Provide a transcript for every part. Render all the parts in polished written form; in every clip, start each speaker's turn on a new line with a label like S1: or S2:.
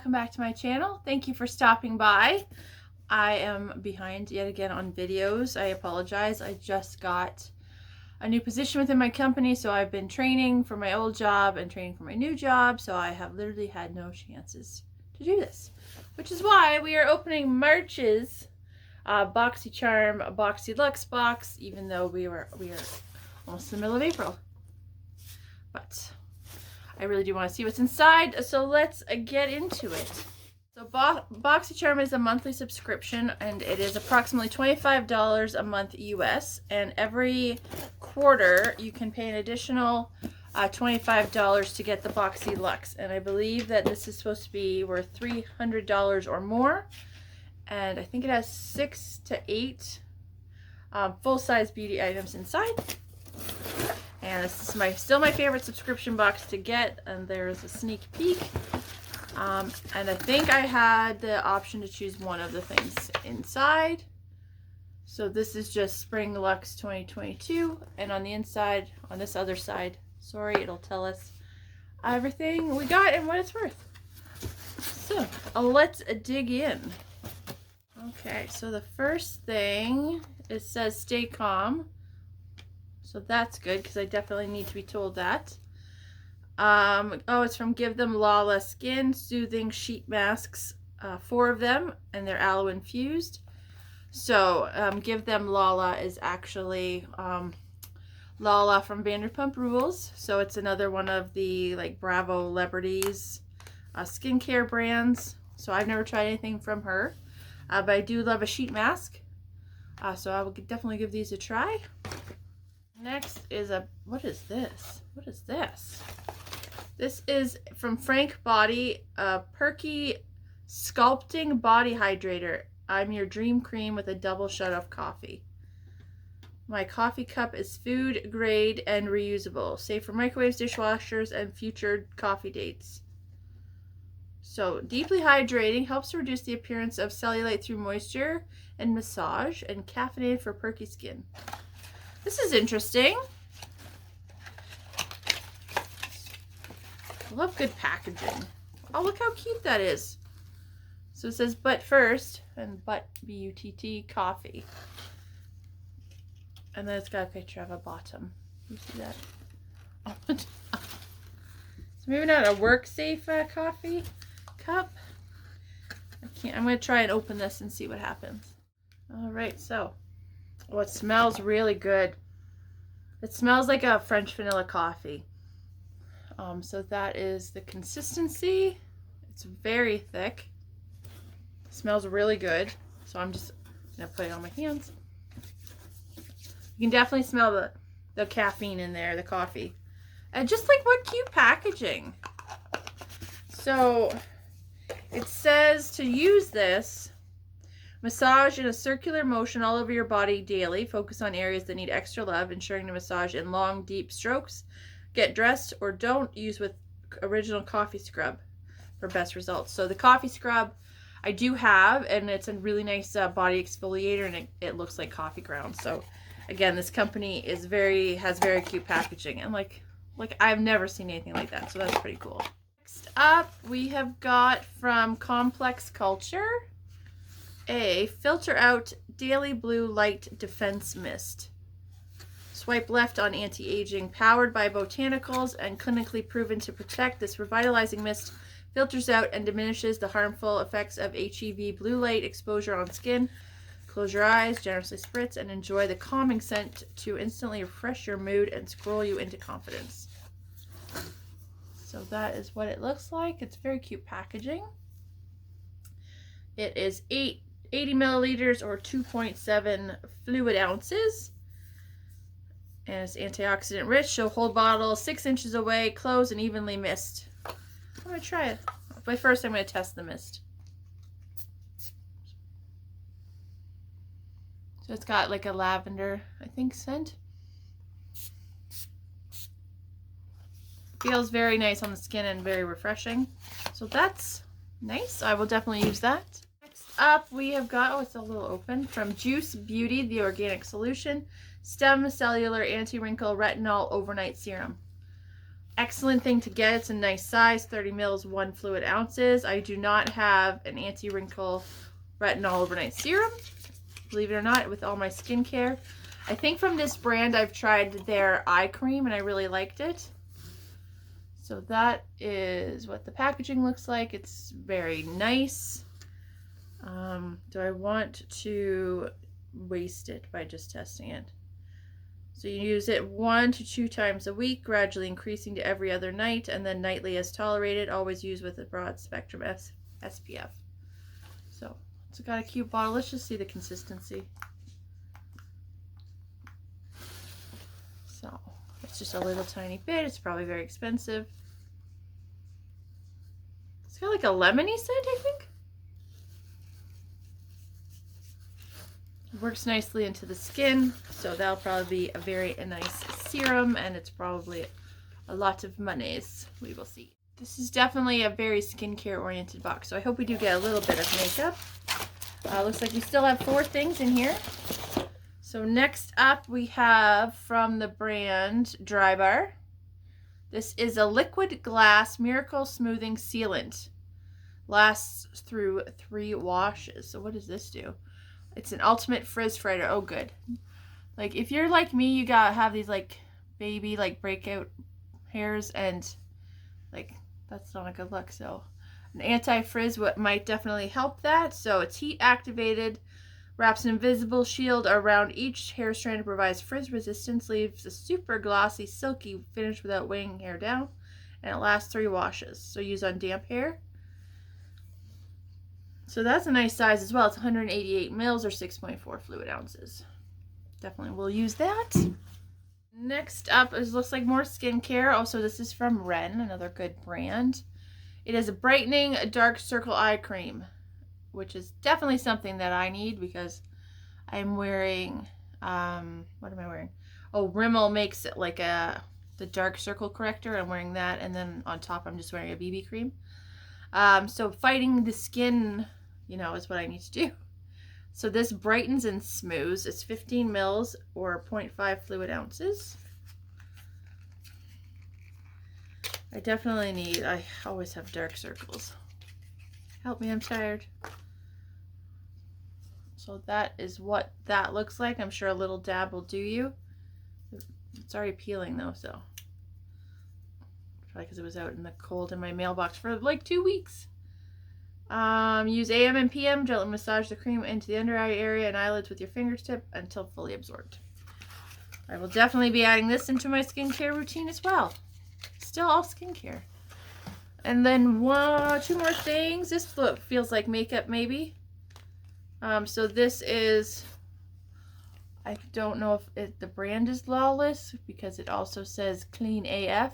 S1: welcome back to my channel. Thank you for stopping by. I am behind yet again on videos. I apologize. I just got a new position within my company, so I've been training for my old job and training for my new job, so I have literally had no chances to do this, which is why we are opening March's Boxycharm Boxyluxe box, even though we are almost in the middle of April. But I really do want to see what's inside, so let's get into it. So Boxycharm is a monthly subscription, and it is approximately $25 a month US, and every quarter you can pay an additional $25 to get the Boxyluxe, and I believe that this is supposed to be worth $300 or more, and I think it has 6 to 8 full-size beauty items inside. And this is still my favorite subscription box to get, and there's a sneak peek. And I think I had the option to choose one of the things inside. So this is just Spring Luxe 2022, and on the inside, on this other side, sorry, it'll tell us everything we got and what it's worth. So let's dig in. Okay, so the first thing, it says stay calm. So that's good, because I definitely need to be told that. Oh, it's from Give Them Lala Skin Soothing Sheet Masks. 4 of them, and they're aloe infused. So Give Them Lala is actually Lala from Vanderpump Rules. So it's another one of the like Bravo celebrities skincare brands. So I've never tried anything from her, but I do love a sheet mask. So I will definitely give these a try. Next is what is this? What is this? This is from Frank Body, a Perky Sculpting Body Hydrator. I'm your dream cream with a double shot of coffee. My coffee cup is food grade and reusable, safe for microwaves, dishwashers, and future coffee dates. So deeply hydrating, helps to reduce the appearance of cellulite through moisture and massage, and caffeinated for perky skin. This is interesting. I love good packaging. Oh, look how cute that is. So it says, but first, and but, B-U-T-T, coffee. And then it's got a picture of a bottom. You see that? Oh, so maybe not a work-safe coffee cup. I'm going to try and open this and see what happens. All right, so. Oh, it smells really good. It smells like a French vanilla coffee. So that is the consistency. It's very thick. It smells really good. So I'm just gonna put it on my hands. You can definitely smell the caffeine in there, the coffee. And just like, what cute packaging. So it says to use this, massage in a circular motion all over your body daily. Focus on areas that need extra love, ensuring to massage in long, deep strokes. Get dressed or don't use with original coffee scrub for best results. So the coffee scrub I do have, and it's a really nice body exfoliator, and it looks like coffee grounds. So again, this company has very cute packaging, and like I've never seen anything like that. So that's pretty cool. Next up, we have got from Complex Culture a Filter Out Daily Blue Light Defense Mist. Swipe left on anti-aging, powered by botanicals and clinically proven to protect. This revitalizing mist filters out and diminishes the harmful effects of HEV blue light exposure on skin. Close your eyes, generously spritz, and enjoy the calming scent to instantly refresh your mood and scroll you into confidence. So that is what it looks like. It's very cute packaging. It is 80 milliliters or 2.7 fluid ounces. And it's antioxidant rich, so hold bottle 6 inches away, close, and evenly mist. I'm going to try it. But first I'm going to test the mist. So it's got like a lavender, I think, scent. Feels very nice on the skin and very refreshing. So that's nice. I will definitely use that. Next up, we have got, oh, it's a little open, from Juice Beauty, the Organic Solution. Stem Cellular Anti-Wrinkle Retinol Overnight Serum. excellent thing to get. It's a nice size, 30 mils, 1 fluid ounces. I do not have an anti-wrinkle retinol overnight serum, believe it or not, with all my skincare. I think from this brand I've tried their eye cream and I really liked it. So that is what the packaging looks like. It's very nice. Do I want to waste it by just testing it? So you use it 1 to 2 times a week, gradually increasing to every other night, and then nightly as tolerated. Always use with a broad spectrum SPF. So it's got a cute bottle. Let's just see the consistency. So it's just a little tiny bit. It's probably very expensive. It's got like a lemony scent, I think. Works nicely into the skin, so that'll probably be a very nice serum, and it's probably a lot of monies. We will see. This is definitely a very skincare oriented box, so I hope we do get a little bit of makeup. Looks like we still have 4 things in here. So next up we have from the brand Dry Bar. This is a liquid glass miracle smoothing sealant. Lasts through 3 washes. So what does this do? It's an ultimate frizz fighter. Oh, good. Like, if you're like me, you gotta have these, like, baby, like, breakout hairs, and, like, that's not a good look. So, an anti-frizz might definitely help that. So, it's heat activated, wraps an invisible shield around each hair strand, provides frizz resistance, leaves a super glossy, silky finish without weighing hair down, and it lasts 3 washes. So, use on damp hair. So that's a nice size as well. It's 188 mils or 6.4 fluid ounces. Definitely will use that. Next up is looks like more skincare. Also, this is from Ren, another good brand. It is a brightening dark circle eye cream, which is definitely something that I need because I'm wearing, what am I wearing? Oh, Rimmel makes it like the dark circle corrector. I'm wearing that, and then on top I'm just wearing a BB cream. So fighting the skin, you know, is what I need to do. So this brightens and smooths. It's 15 mils or 0.5 fluid ounces. I definitely need, I always have dark circles. Help me, I'm tired. So that is what that looks like. I'm sure a little dab will do you. It's already peeling though, so. Probably because it was out in the cold in my mailbox for like 2 weeks. Use AM and PM. Gently massage the cream into the under eye area and eyelids with your fingertip until fully absorbed. I will definitely be adding this into my skincare routine as well. Still all skincare. And then 2 more things. This feels like makeup maybe. So this is, I don't know if the brand is Lawless because it also says Clean AF.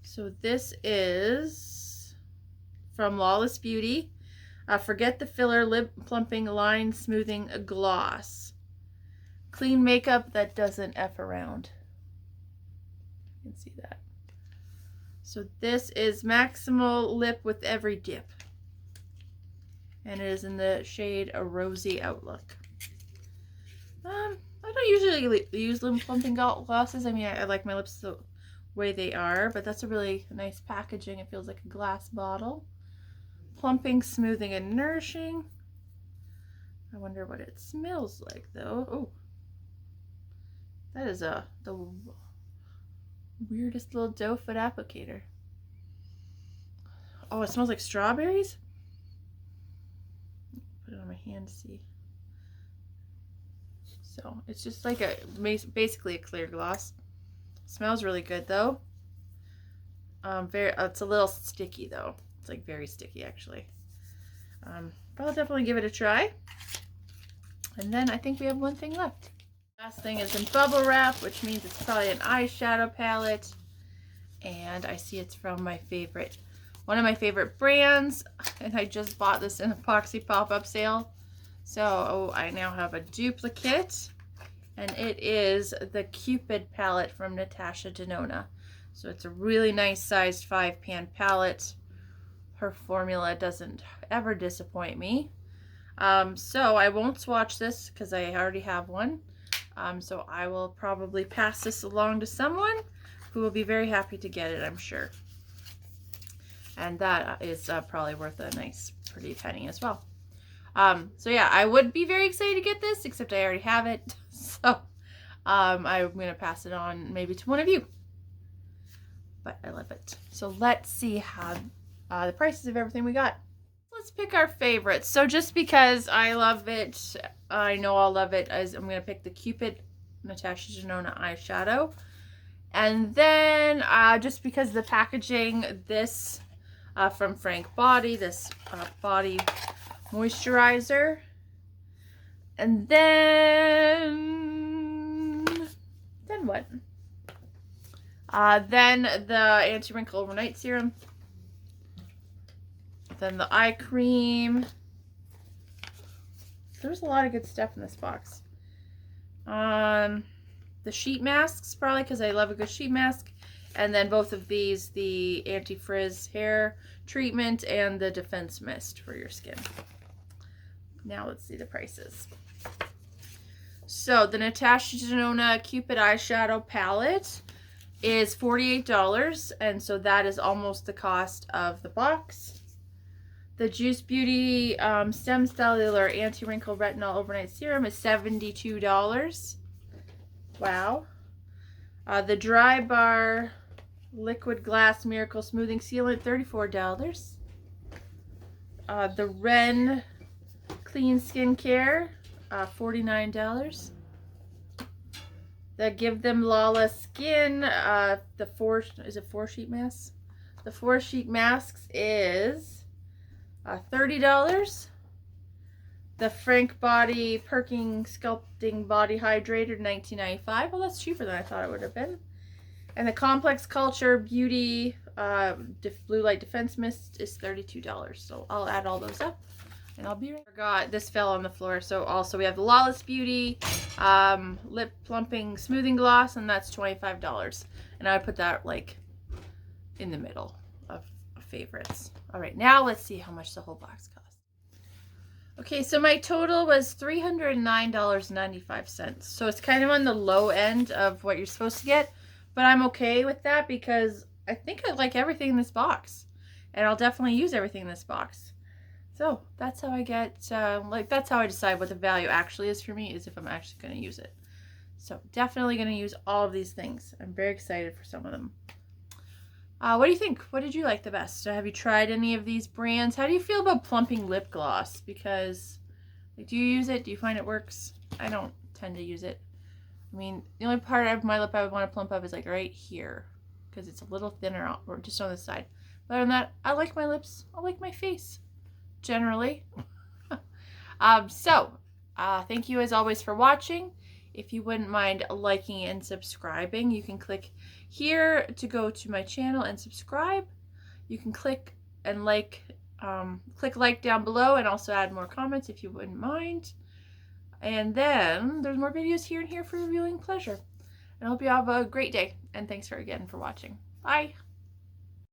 S1: So this is from Lawless Beauty. Forget the filler, lip plumping, line smoothing gloss. Clean makeup that doesn't F around. You can see that. So this is Maximal Lip with Every Dip. And it is in the shade A Rosy Outlook. I don't usually use lip plumping glosses. I mean, I like my lips the way they are, but that's a really nice packaging. It feels like a glass bottle. Plumping, smoothing, and nourishing. I wonder what it smells like though. Oh, that is the weirdest little doe foot applicator. Oh, it smells like strawberries. Put it on my hand to see. So it's just like basically a clear gloss. Smells really good though. It's a little sticky though. It's like very sticky actually. But I'll definitely give it a try. And then I think we have one thing left. Last thing is in bubble wrap, which means it's probably an eyeshadow palette. And I see it's from one of my favorite brands. And I just bought this in a Boxy pop-up sale. So I now have a duplicate. And it is the Cupid palette from Natasha Denona. So it's a really nice sized 5-pan palette. Her formula doesn't ever disappoint me. So I won't swatch this because I already have one. So I will probably pass this along to someone. who will be very happy to get it, I'm sure. And that is probably worth a nice, pretty penny as well. So yeah, I would be very excited to get this, except I already have it. So I'm going to pass it on maybe to one of you. But I love it. So let's see how the prices of everything we got. Let's pick our favorites. So just because I love it, I know I'll love it, I'm going to pick the Cupid Natasha Denona eyeshadow. And then just because of the packaging, this from Frank Body, this body moisturizer. And then what? Then the anti-wrinkle overnight serum. Then the eye cream. There's a lot of good stuff in this box. The sheet masks, probably because I love a good sheet mask. And then both of these, the anti-frizz hair treatment and the defense mist for your skin. Now let's see the prices. So the Natasha Denona Cupid eyeshadow palette is $48, and so that is almost the cost of the box. The Juice Beauty Stem Cellular Anti-Wrinkle Retinol Overnight Serum is $72. Wow. The Dry Bar Liquid Glass Miracle Smoothing Sealant, $34. The Ren Clean Skincare, $49. The Give Them Lawless Skin, the 4 sheet masks? The 4 sheet masks is $30. The Frank Body Perking Sculpting Body Hydrator, $19.95. Well, that's cheaper than I thought it would have been. And the Complex Culture Beauty Blue Light Defense Mist is $32. So I'll add all those up. And I'll be right. Forgot this fell on the floor. So also we have the Lawless Beauty Lip Plumping Smoothing Gloss, and that's $25. And I would put that like in the middle of favorites. All right, now let's see how much the whole box cost. Okay, so my total was $309.95. So it's kind of on the low end of what you're supposed to get, but I'm okay with that because I think I like everything in this box, and I'll definitely use everything in this box. So that's how I get, that's how I decide what the value actually is for me, is if I'm actually going to use it. So definitely going to use all of these things. I'm very excited for some of them. What do you think? What did you like the best? Have you tried any of these brands? How do you feel about plumping lip gloss? Because, like, do you use it? Do you find it works? I don't tend to use it. I mean, the only part of my lip I would want to plump up is like right here, because it's a little thinner, or just on the side. But other than that, I like my lips. I like my face, generally. Thank you as always for watching. If you wouldn't mind liking and subscribing, you can click here to go to my channel and subscribe. You can click and click like down below, and also add more comments if you wouldn't mind. And then there's more videos here and here for your viewing pleasure. And I hope you have a great day, and thanks again for watching. Bye.